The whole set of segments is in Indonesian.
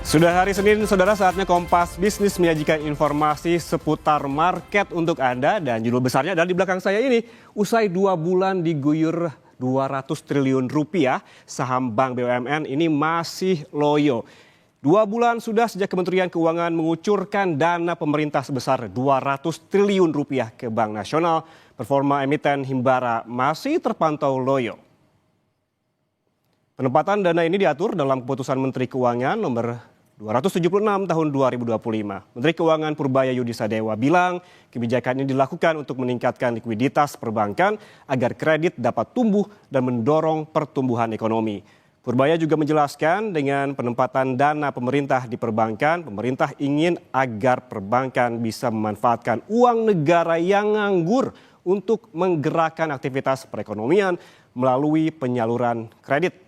Sudah hari Senin, saudara, saatnya Kompas Bisnis menyajikan informasi seputar market untuk Anda. Dan judul besarnya adalah di belakang saya ini. Usai 2 bulan diguyur 200 triliun rupiah, saham Bank BUMN ini masih loyo. 2 bulan sudah sejak Kementerian Keuangan mengucurkan dana pemerintah sebesar 200 triliun rupiah ke Bank Nasional. Performa emiten Himbara masih terpantau loyo. Penempatan dana ini diatur dalam keputusan Menteri Keuangan nomor 276 tahun 2025. Menteri Keuangan Purbaya Yudisadewa bilang kebijakan ini dilakukan untuk meningkatkan likuiditas perbankan agar kredit dapat tumbuh dan mendorong pertumbuhan ekonomi. Purbaya juga menjelaskan dengan penempatan dana pemerintah di perbankan, pemerintah ingin agar perbankan bisa memanfaatkan uang negara yang nganggur untuk menggerakkan aktivitas perekonomian melalui penyaluran kredit.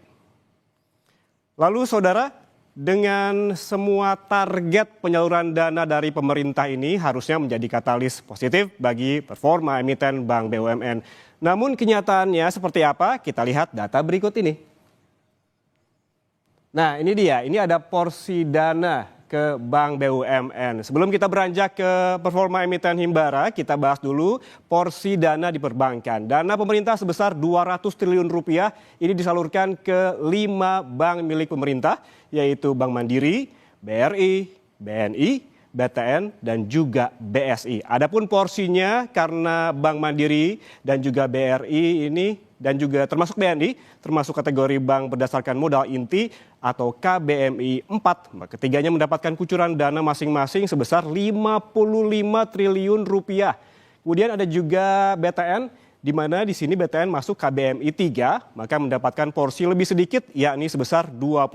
Lalu saudara, dengan semua target penyaluran dana dari pemerintah ini harusnya menjadi katalis positif bagi performa emiten Bank BUMN. Namun kenyataannya seperti apa? Kita lihat data berikut ini. Nah, ini dia, ini ada porsi dana ke Bank BUMN. Sebelum kita beranjak ke performa emiten Himbara, kita bahas dulu porsi dana di perbankan. Dana pemerintah sebesar 200 triliun rupiah ini disalurkan ke 5 bank milik pemerintah, yaitu Bank Mandiri, BRI, BNI, BTN, dan juga BSI. Adapun porsinya karena Bank Mandiri dan juga BRI ini dan juga termasuk BNI, termasuk kategori bank berdasarkan modal inti atau KBMI 4. Ketiganya mendapatkan kucuran dana masing-masing sebesar 55 triliun rupiah. Kemudian ada juga BTN, di mana di sini BTN masuk KBMI 3, maka mendapatkan porsi lebih sedikit, yakni sebesar 25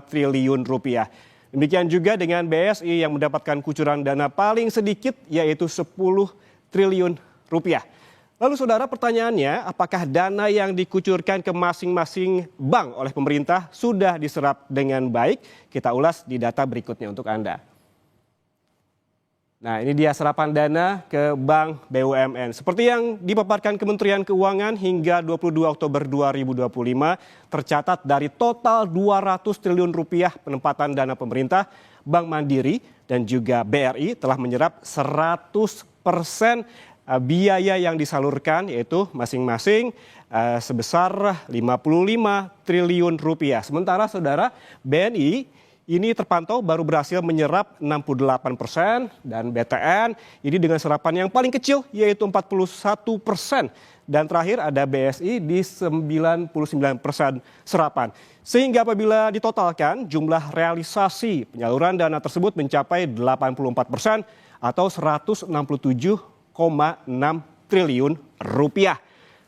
triliun rupiah. Demikian juga dengan BSI yang mendapatkan kucuran dana paling sedikit, yaitu 10 triliun rupiah. Lalu saudara, pertanyaannya, apakah dana yang dikucurkan ke masing-masing bank oleh pemerintah sudah diserap dengan baik? Kita ulas di data berikutnya untuk Anda. Nah, ini dia serapan dana ke Bank BUMN. Seperti yang dipaparkan Kementerian Keuangan hingga 22 Oktober 2025, tercatat dari total 200 triliun rupiah penempatan dana pemerintah, Bank Mandiri dan juga BRI telah menyerap 100% biaya yang disalurkan, yaitu masing-masing sebesar 55 triliun rupiah. Sementara saudara, BNI ini terpantau baru berhasil menyerap 68% dan BTN ini dengan serapan yang paling kecil yaitu 41%. Dan terakhir ada BSI di 99% serapan. Sehingga apabila ditotalkan jumlah realisasi penyaluran dana tersebut mencapai 84% atau 167,6 triliun rupiah.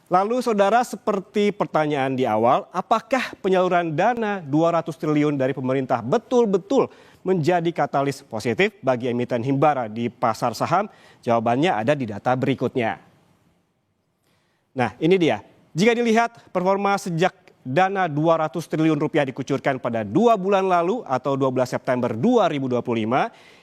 Lalu saudara, seperti pertanyaan di awal, apakah penyaluran dana 200 triliun dari pemerintah betul-betul menjadi katalis positif bagi emiten Himbara di pasar saham? Jawabannya ada di data berikutnya. Nah, ini dia. Jika dilihat performa sejak dana 200 triliun rupiah dikucurkan pada 2 bulan lalu atau 12 September 2025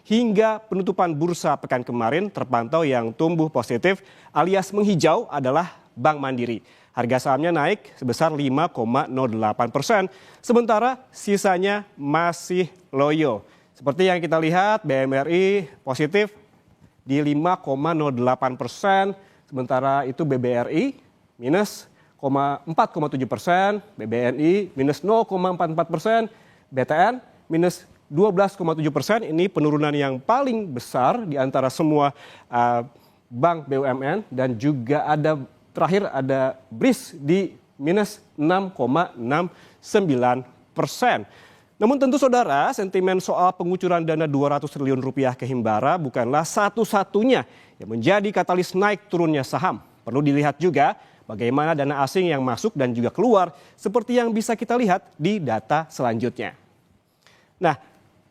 hingga penutupan bursa pekan kemarin, terpantau yang tumbuh positif alias menghijau adalah Bank Mandiri. Harga sahamnya naik sebesar 5,08%, sementara sisanya masih loyo. Seperti yang kita lihat, BMRI positif di 5,08%, sementara itu BBRI minus 4,7%, BBNI minus 0,44%, BTN minus 12,7%. Ini penurunan yang paling besar di antara semua bank BUMN, dan juga terakhir ada BRIS di minus 6,69%. Namun tentu saudara, sentimen soal pengucuran dana 200 triliun rupiah ke Himbara bukanlah satu-satunya yang menjadi katalis naik turunnya saham. Perlu dilihat juga bagaimana dana asing yang masuk dan juga keluar, seperti yang bisa kita lihat di data selanjutnya. Nah,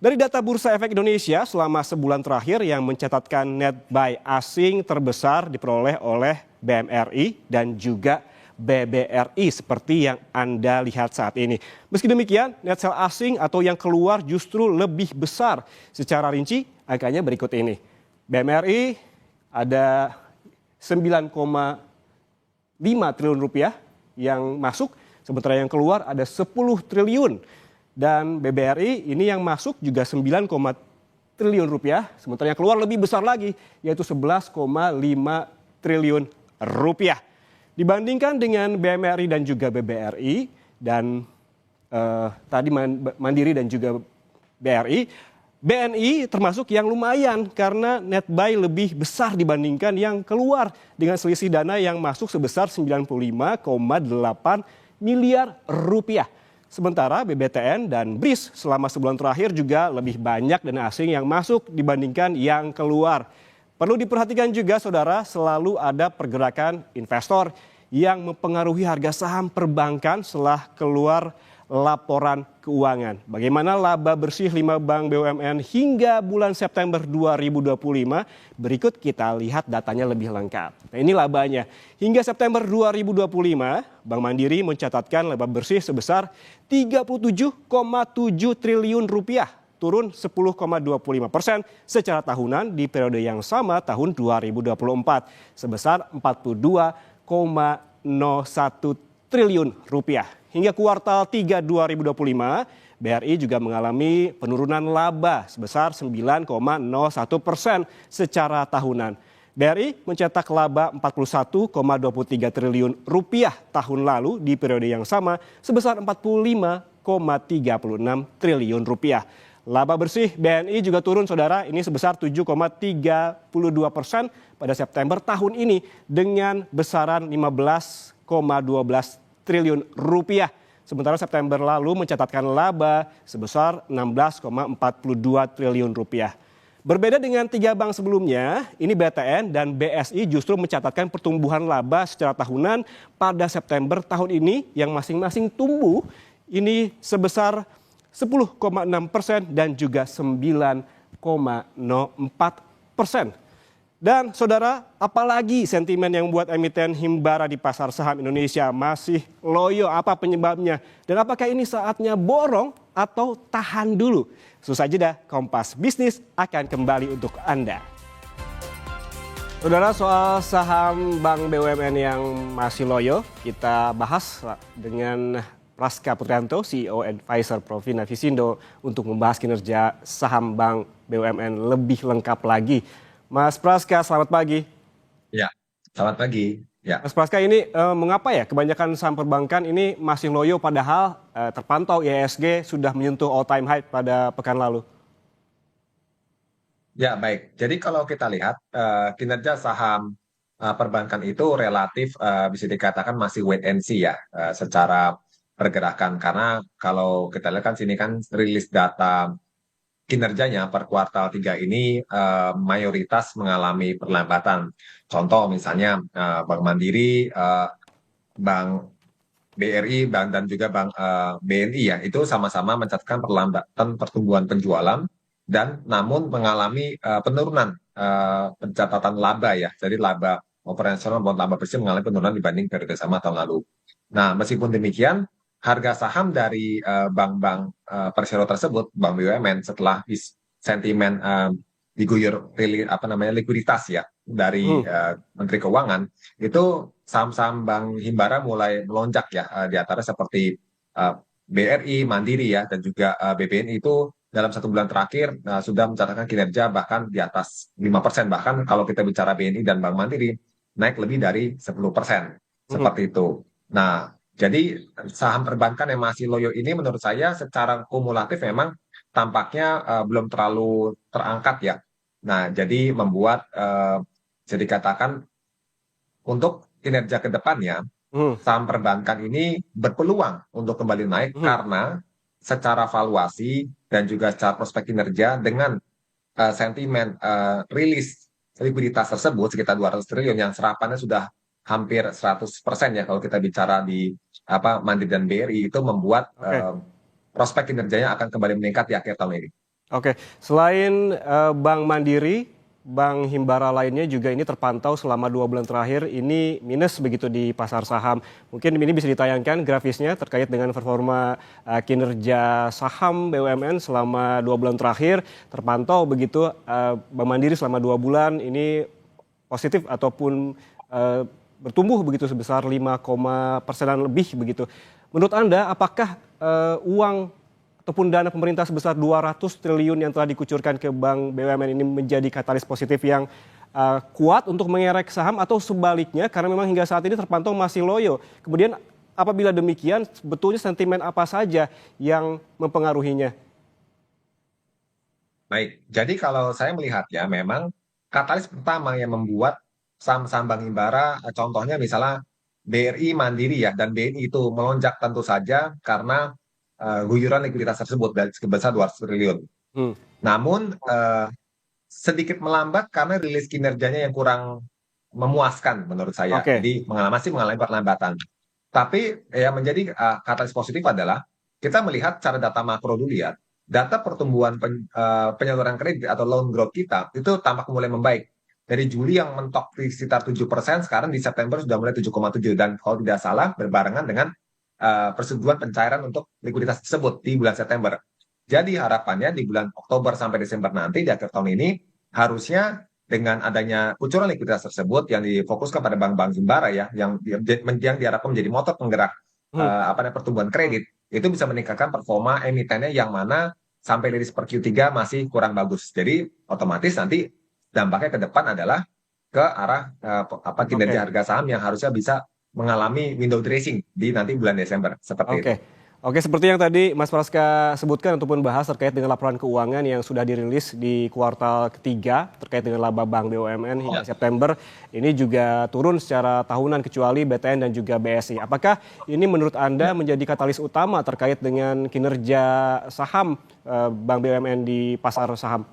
dari data Bursa Efek Indonesia selama sebulan terakhir yang mencatatkan net buy asing terbesar diperoleh oleh BMRI dan juga BBRI seperti yang Anda lihat saat ini. Meski demikian, net sell asing atau yang keluar justru lebih besar. Secara rinci, angkanya berikut ini. BMRI ada 9,5 triliun rupiah yang masuk, sementara yang keluar ada 10 triliun. Dan BBRI ini yang masuk juga 9, triliun rupiah, sementara yang keluar lebih besar lagi yaitu 11,5 triliun rupiah. Dibandingkan dengan BMRI dan juga BBRI dan tadi Mandiri dan juga BRI, BNI termasuk yang lumayan karena net buy lebih besar dibandingkan yang keluar dengan selisih dana yang masuk sebesar 95,8 miliar rupiah. Sementara BBTN dan BRIS selama sebulan terakhir juga lebih banyak dana asing yang masuk dibandingkan yang keluar. Perlu diperhatikan juga saudara, selalu ada pergerakan investor yang mempengaruhi harga saham perbankan setelah keluar laporan keuangan. Bagaimana laba bersih 5 bank BUMN hingga bulan September 2025? Berikut kita lihat datanya lebih lengkap. Nah, ini labanya. Hingga September 2025, Bank Mandiri mencatatkan laba bersih sebesar 37,7 triliun rupiah, turun 10,25% secara tahunan di periode yang sama tahun 2024, sebesar 42,01 triliun rupiah. Hingga kuartal 3 2025, BRI juga mengalami penurunan laba sebesar 9,01% secara tahunan. BRI mencetak laba 41,23 triliun rupiah tahun lalu di periode yang sama sebesar 45,36 triliun rupiah. Laba bersih BNI juga turun saudara, ini sebesar 7,32% pada September tahun ini dengan besaran 15,12 triliun rupiah. Sementara September lalu mencatatkan laba sebesar 16,42 triliun rupiah. Berbeda dengan 3 bank sebelumnya, ini BTN dan BSI justru mencatatkan pertumbuhan laba secara tahunan pada September tahun ini yang masing-masing tumbuh ini sebesar 10,6% dan juga 9,04%. Dan saudara, apalagi sentimen yang membuat emiten Himbara di pasar saham Indonesia masih loyo? Apa penyebabnya? Dan apakah ini saatnya borong atau tahan dulu? Susah jeda, Kompas Bisnis akan kembali untuk Anda. Saudara, soal saham Bank BUMN yang masih loyo, kita bahas dengan Praska Putrianto, CEO Advisor Provina Visindo untuk membahas kinerja saham Bank BUMN lebih lengkap lagi. Mas Praska, selamat pagi. Ya, selamat pagi. Ya. Mas Praska, ini mengapa ya kebanyakan saham perbankan ini masih loyo padahal terpantau IHSG sudah menyentuh all time high pada pekan lalu? Ya, baik. Jadi kalau kita lihat kinerja saham perbankan itu relatif bisa dikatakan masih wait and see ya secara pergerakan. Karena kalau kita lihat kan sini kan rilis data kinerjanya per kuartal 3 ini mayoritas mengalami perlambatan. Contoh misalnya Bank Mandiri, Bank BRI, Bank dan juga Bank BNI ya, itu sama-sama mencatatkan perlambatan pertumbuhan penjualan dan namun mengalami penurunan pencatatan laba ya. Jadi laba operasional maupun laba bersih mengalami penurunan dibanding periode sama tahun lalu. Nah, meskipun demikian, harga saham dari bank-bank persero tersebut, bank BUMN setelah sentimen diguyur likuiditas ya dari Menteri Keuangan, itu saham-saham Bank Himbara mulai melonjak ya di antara seperti BRI, Mandiri ya dan juga BBNI itu dalam 1 bulan terakhir sudah mencatatkan kinerja bahkan di atas 5%, bahkan kalau kita bicara BNI dan Bank Mandiri naik lebih dari 10%, seperti itu. Nah, jadi saham perbankan yang masih loyo ini menurut saya secara kumulatif memang tampaknya belum terlalu terangkat ya. Nah, jadi membuat bisa dikatakan untuk kinerja ke depannya saham perbankan ini berpeluang untuk kembali naik karena secara valuasi dan juga secara prospek kinerja dengan sentimen rilis likuiditas tersebut sekitar 200 triliun yang serapannya sudah hampir 100% ya kalau kita bicara di Mandiri dan BRI, itu membuat prospek kinerjanya akan kembali meningkat di akhir tahun ini. Oke, selain Bank Mandiri, bank Himbara lainnya juga ini terpantau selama 2 bulan terakhir ini minus begitu di pasar saham. Mungkin ini bisa ditayangkan grafisnya terkait dengan performa kinerja saham BUMN selama 2 bulan terakhir. Terpantau begitu Bank Mandiri selama 2 bulan ini positif ataupun bertumbuh begitu sebesar 5, persenan lebih begitu. Menurut Anda apakah uang ataupun dana pemerintah sebesar 200 triliun yang telah dikucurkan ke Bank BUMN ini menjadi katalis positif yang kuat untuk mengerek saham, atau sebaliknya karena memang hingga saat ini terpantau masih loyo. Kemudian apabila demikian, sebetulnya sentimen apa saja yang mempengaruhinya? Baik, jadi kalau saya melihat ya, memang katalis pertama yang membuat saham-saham Bank Himbara, contohnya misalnya BRI Mandiri ya, dan BNI itu melonjak tentu saja karena guyuran likuiditas tersebut dari sebesar 200 triliun. Hmm. Namun sedikit melambat karena rilis kinerjanya yang kurang memuaskan menurut saya. Oke. Jadi mengalami perlambatan. Tapi yang menjadi katalis positif adalah kita melihat cara data makro dulu ya. Data pertumbuhan penyaluran kredit atau loan growth kita itu tampak mulai membaik. Dari Juli yang mentok di sekitar 7%, sekarang di September sudah mulai 7,7. Dan kalau tidak salah berbarengan dengan persetujuan pencairan untuk likuiditas tersebut di bulan September. Jadi harapannya di bulan Oktober sampai Desember nanti di akhir tahun ini harusnya dengan adanya kucuran likuiditas tersebut yang difokuskan pada bank-bank himbara ya, yang diharapkan menjadi motor penggerak Hmm. pertumbuhan kredit, itu bisa meningkatkan performa emitennya yang mana sampai rilis per Q3 masih kurang bagus. Jadi otomatis nanti dampaknya ke depan adalah ke arah kinerja Oke. harga saham yang harusnya bisa mengalami window dressing di nanti bulan Desember seperti itu. Oke. Oke, seperti yang tadi Mas Praska sebutkan ataupun bahas terkait dengan laporan keuangan yang sudah dirilis di kuartal ketiga terkait dengan laba Bank BUMN hingga September, ini juga turun secara tahunan kecuali BTN dan juga BSI. Apakah ini menurut Anda menjadi katalis utama terkait dengan kinerja saham Bank BUMN di pasar saham?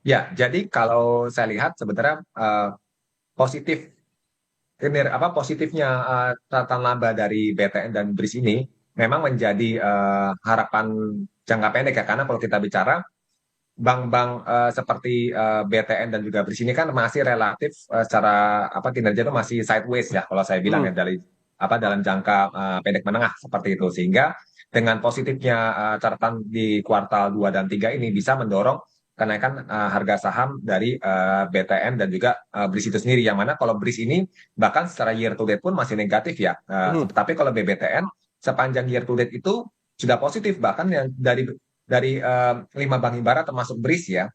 Ya, jadi kalau saya lihat sebenarnya positif positifnya catatan laba dari BTN dan BRIS ini memang menjadi harapan jangka pendek ya, karena kalau kita bicara bank-bank seperti BTN dan juga BRIS ini kan masih relatif secara kinerja itu masih sideways ya kalau saya bilang Hmm. ya, dari dalam jangka pendek menengah seperti itu, sehingga dengan positifnya catatan di kuartal 2 dan 3 ini bisa mendorong kenaikan harga saham dari BTN dan juga BRIS itu sendiri, yang mana kalau BRIS ini bahkan secara year to date pun masih negatif ya. Hmm. Tetapi kalau BBTN sepanjang year to date itu sudah positif, bahkan yang dari 5 bank himbara termasuk BRIS ya,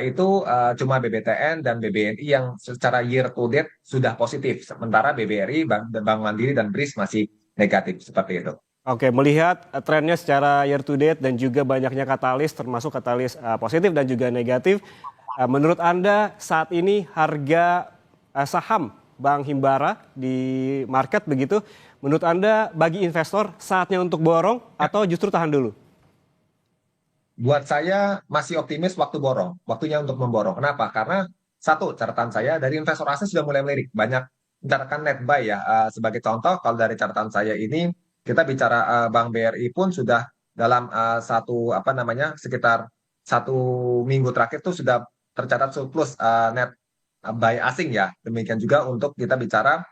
itu cuma BBTN dan BBNI yang secara year to date sudah positif, sementara BBRI, Bank Mandiri dan BRIS masih negatif seperti itu. Oke, melihat trennya secara year to date dan juga banyaknya katalis, termasuk katalis positif dan juga negatif, menurut Anda saat ini harga saham Bank Himbara di market begitu, menurut Anda bagi investor saatnya untuk borong atau justru tahan dulu? Buat saya masih optimis waktunya untuk memborong. Kenapa? Karena satu, catatan saya dari investor asing sudah mulai melirik, banyak mencatatkan net buy ya. Sebagai contoh, kalau dari catatan saya ini kita bicara Bank BRI pun sudah dalam sekitar 1 minggu terakhir tuh sudah tercatat surplus net buy asing ya. Demikian juga untuk kita bicara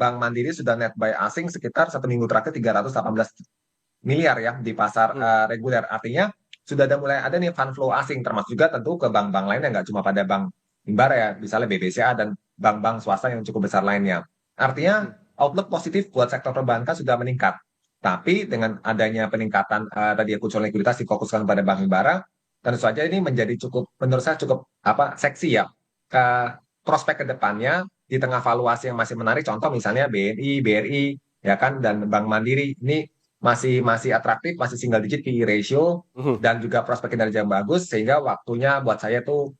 Bank Mandiri sudah net buy asing sekitar 1 minggu terakhir 318 miliar ya di pasar Hmm. reguler. Artinya sudah mulai ada nih fund flow asing, termasuk juga tentu ke bank-bank lainnya, nggak cuma pada Bank Himbara ya, misalnya BBCA dan bank-bank swasta yang cukup besar lainnya. Artinya outlook positif buat sektor perbankan sudah meningkat. Tapi dengan adanya peningkatan tadi kucuran likuiditas difokuskan pada Bank Himbara, tentu saja ini menjadi menurut saya cukup seksi ya ke prospek ke depannya di tengah valuasi yang masih menarik. Contoh misalnya BNI, BRI, ya kan, dan Bank Mandiri ini masih masih atraktif, masih single digit PE ratio Mhm. dan juga prospek kinerja yang bagus, sehingga waktunya buat saya tuh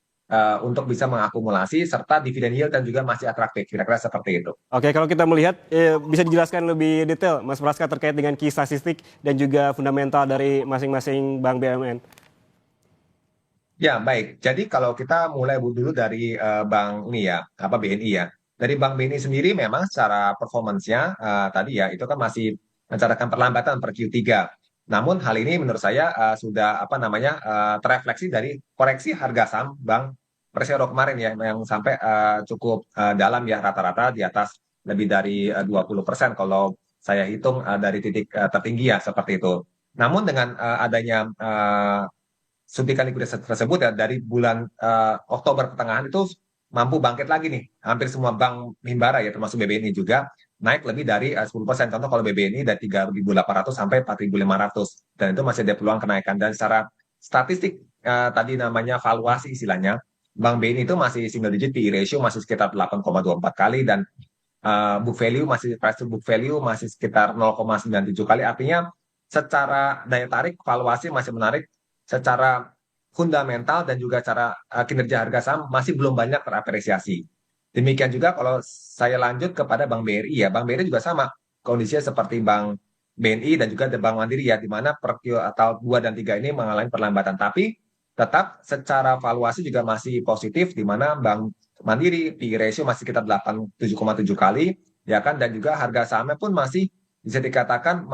untuk bisa mengakumulasi serta dividen yield dan juga masih atraktif, kira-kira seperti itu. Oke, kalau kita melihat, bisa dijelaskan lebih detail, Mas Praska, terkait dengan key statistik dan juga fundamental dari masing-masing bank BUMN. Ya, baik. Jadi kalau kita mulai dulu dari bank ini ya, BNI ya. Dari bank BNI sendiri memang secara performance-nya tadi ya, itu kan masih mencatatkan perlambatan per Q3. Namun hal ini menurut saya sudah terefleksi dari koreksi harga saham Bank Persero kemarin ya, yang sampai cukup dalam ya, rata-rata di atas lebih dari 20% kalau saya hitung dari titik tertinggi ya, seperti itu. Namun dengan adanya suntikan likuiditas tersebut ya, dari bulan Oktober pertengahan itu mampu bangkit lagi nih hampir semua bank himbara ya, termasuk BBNI juga, naik lebih dari 10%. Contoh kalau BBNI dari 3.800 sampai 4.500. Dan itu masih ada peluang kenaikan. Dan secara statistik tadi namanya valuasi istilahnya, Bank BNI itu masih single digit PE ratio masih sekitar 8,24 kali dan book value masih price to book value masih sekitar 0,97 kali. Artinya secara daya tarik valuasi masih menarik, secara fundamental dan juga cara kinerja harga saham masih belum banyak terapresiasi. Demikian juga kalau saya lanjut kepada Bank BRI ya, Bank BRI juga sama kondisinya seperti Bank BNI dan juga Bank Mandiri ya, di mana per atau 2 dan 3 ini mengalami perlambatan. Tapi tetap secara valuasi juga masih positif, di mana Bank Mandiri PE ratio masih sekitar 7,7 kali, ya kan, dan juga harga sahamnya pun masih bisa dikatakan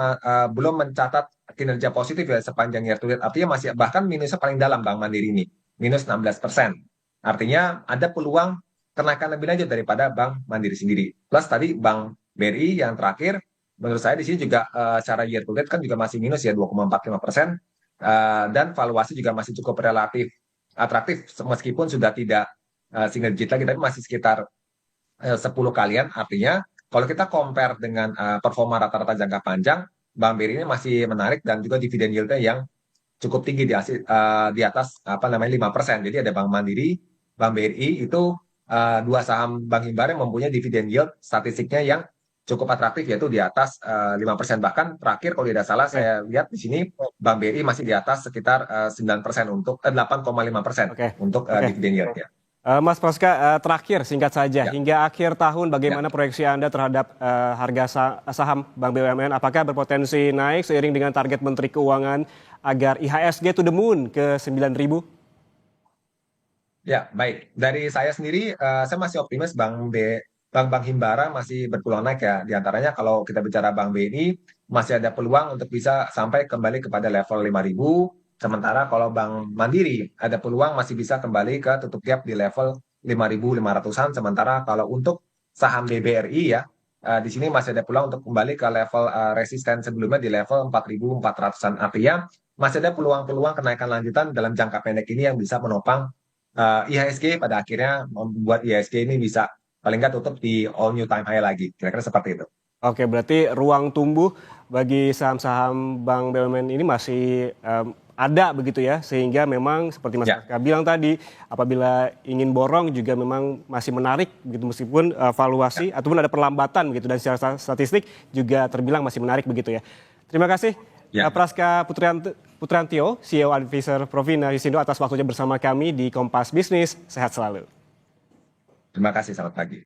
belum mencatat kinerja positif ya sepanjang year to date. Artinya masih bahkan minusnya paling dalam Bank Mandiri ini, minus 16%. Artinya ada peluang kenaikan lebih lanjut daripada Bank Mandiri sendiri. Plus tadi Bank BRI yang terakhir, menurut saya di sini juga secara year to date kan juga masih minus ya 2,45%. Dan valuasi juga masih cukup relatif atraktif meskipun sudah tidak single digit lagi, tapi masih sekitar 10 kalian. Artinya kalau kita compare dengan performa rata-rata jangka panjang, Bank BRI ini masih menarik dan juga dividen yieldnya yang cukup tinggi di atas 5%. Jadi ada Bank Mandiri, Bank BRI itu dua saham Bank Himbara yang mempunyai dividen yield statistiknya yang cukup atraktif yaitu di atas 5%. Bahkan terakhir kalau tidak salah saya lihat di sini Bank BRI masih di atas sekitar 9% untuk 8,5% untuk dividen yieldnya. Mas Praska, terakhir singkat saja, Ya. hingga akhir tahun bagaimana proyeksi Anda terhadap harga saham Bank BUMN? Apakah berpotensi naik seiring dengan target Menteri Keuangan agar IHSG to the moon ke 9.000? Ya, baik. Dari saya sendiri, saya masih optimis Bank Himbara masih berpeluang naik ya. Di antaranya kalau kita bicara Bank BNI, masih ada peluang untuk bisa sampai kembali kepada level 5.000. Sementara kalau Bank Mandiri, ada peluang masih bisa kembali ke tutup gap di level 5.500-an. Sementara kalau untuk saham BBRI ya, di sini masih ada peluang untuk kembali ke level resisten sebelumnya di level 4.400-an. Artinya masih ada peluang-peluang kenaikan lanjutan dalam jangka pendek ini yang bisa menopang IHSG pada akhirnya membuat IHSG ini bisa paling nggak tutup di all new time high lagi. Kira-kira seperti itu. Oke, berarti ruang tumbuh bagi saham-saham Bank BUMN ini masih ada begitu ya, sehingga memang seperti Mas Praska bilang tadi, apabila ingin borong juga memang masih menarik begitu meskipun valuasi ataupun ada perlambatan begitu, dan secara statistik juga terbilang masih menarik begitu ya. Terima kasih Praska Putrantio, CEO Advisor Provina Yusindo atas waktunya bersama kami di Kompas Bisnis. Sehat selalu. Terima kasih, selamat pagi.